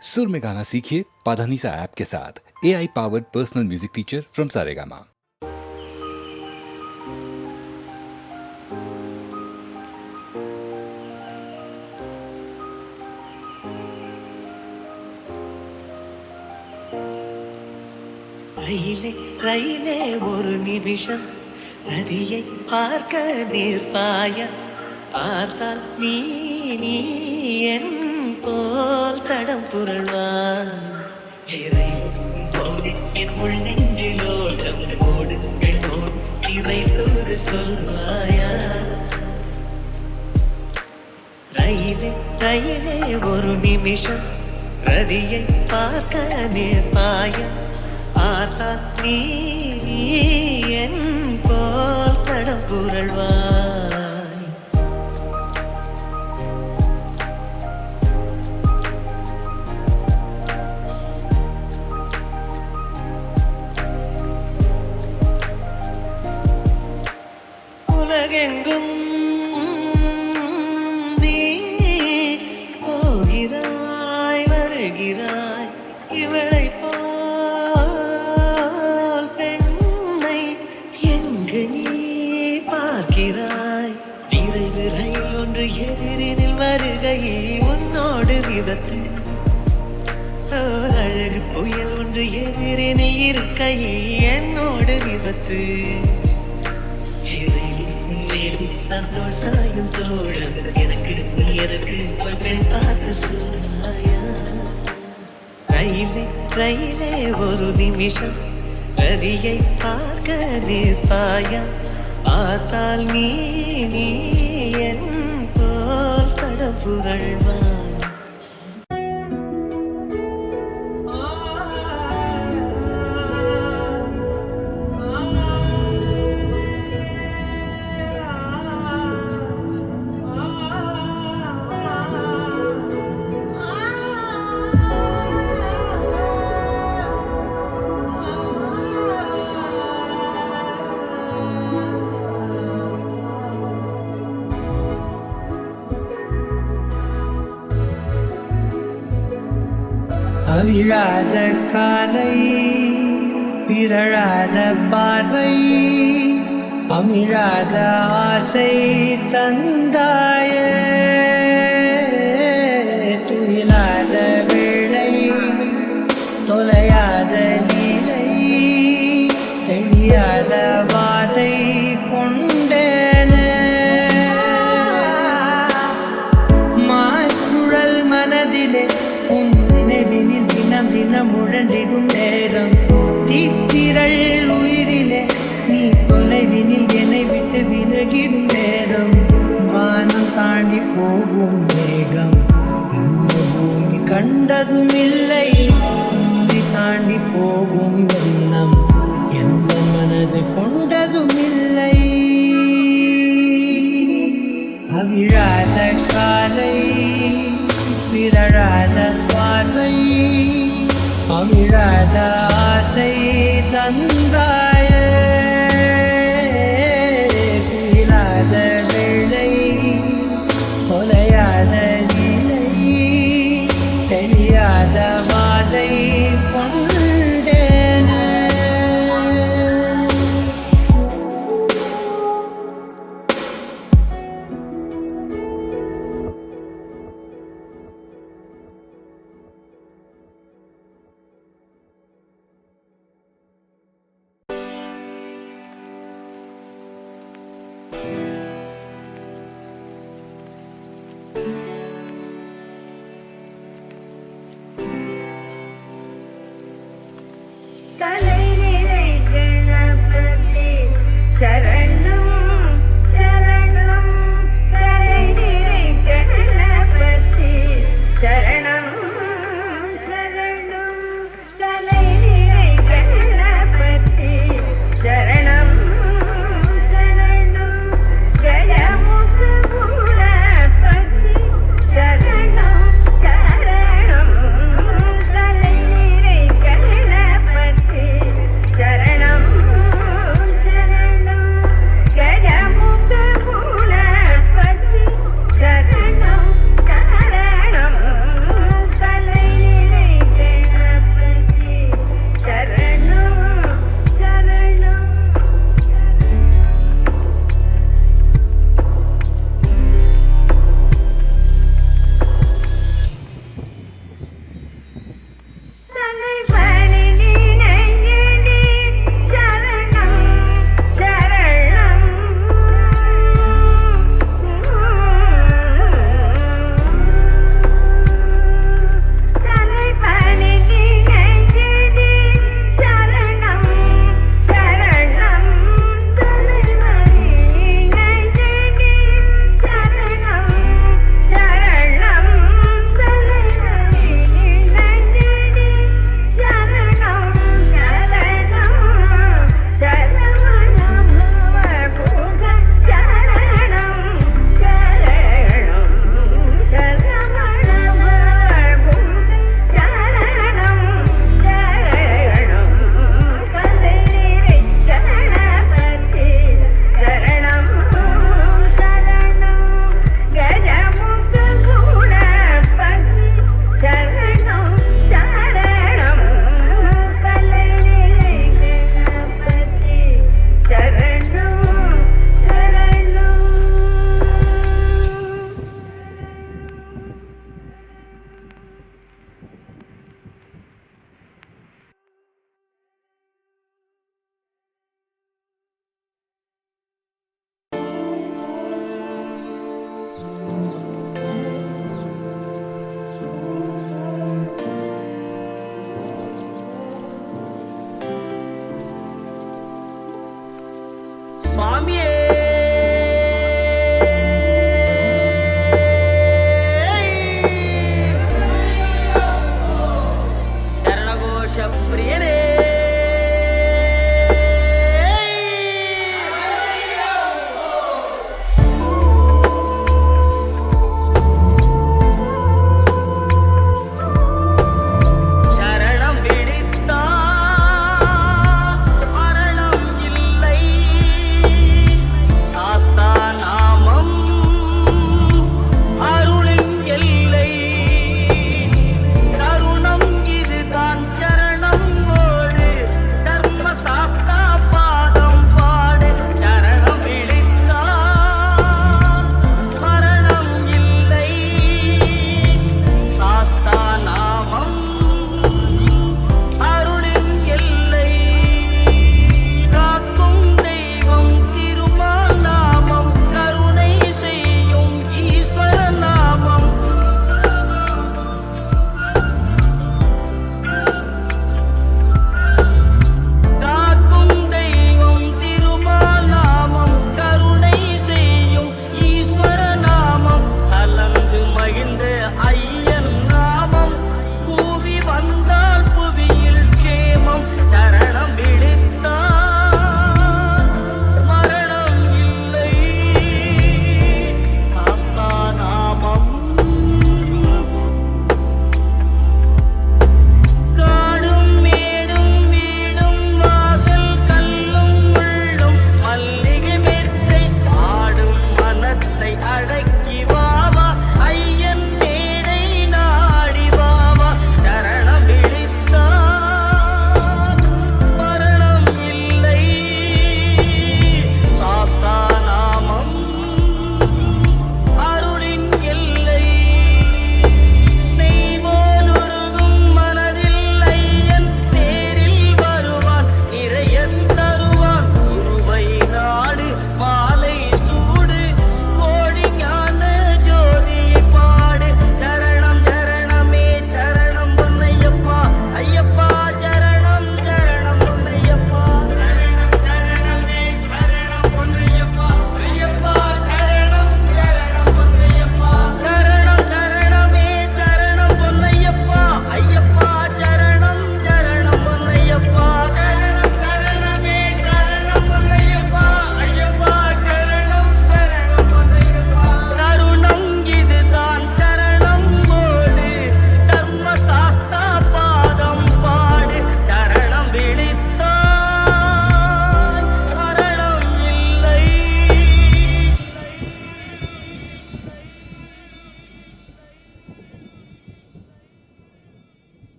सुर में गाना सीखिए पाधानीसा ऐप के साथ। AI powered personal music teacher from Saregama. ரயிலே ரயிலே ஒரு நிமிஷம் நதியை பார்க்க நேர்பாய பார்த்தால் நீ நீ என் போல் தடம் புரள்வான் என் உள் நெஞ்சிலோடம் ஓடு பெண்ணோடு இறைத்தோடு சொல்வாயா ரயிலே ரயிலே ஒரு நிமிஷம் ரதியை பார்க்க நேர்பாய பார்த்தால் நீ என் போல் தடம் புரள்வாய் உலகெங்கும் நீ போகிறாய் வருகிறாய் இவளை பார்க்கிறாய் நிறைவு ரயில் ஒன்று எதிரினில் வருகையில் உன்னோடு விபத்து அழகு புயல் ஒன்று எதிரினில் இருக்கையில் என்னோடு விபத்து தோல் சாயும் தோழம் எனக்கு நீ எதற்கு பெண் பார்த்து சொன்னாயா ரயிலே ரயிலே ஒரு நிமிஷம் ரதியை பார்க்க நிற்பாயா பார்த்தால் நீ நீ என் போல் கடப்புரள்வாய் அவிழாத காலை பிறழாத பார்வை அமிழாத ஆசை தந்தாய துயிலாத வேளை தொலையாத நீலை தெளியாத வாதை கொண்டேன மாற்றுழல் மனதிலே நினைவினில் தினம் தினம் உழன்றிடும் நேரம் தீத்திரள் உயிரிலே நீ தொலைவினில் என்னை விட்டு விலகிடும் நேரம் வானம் தாண்டி போகும் மேகம் இந்த பூமி கண்டதும் இல்லை பூமி தாண்டி போகும் எண்ணம் எந்த மனது கொண்டதும் இல்லை அவிழாத காலை பிறழாத பார்வை அமிழாத ஆசை தந்தாய துயிலாத வேளை தொலையாத நிலை தெளியாத வாதை கொண்டேன Dale.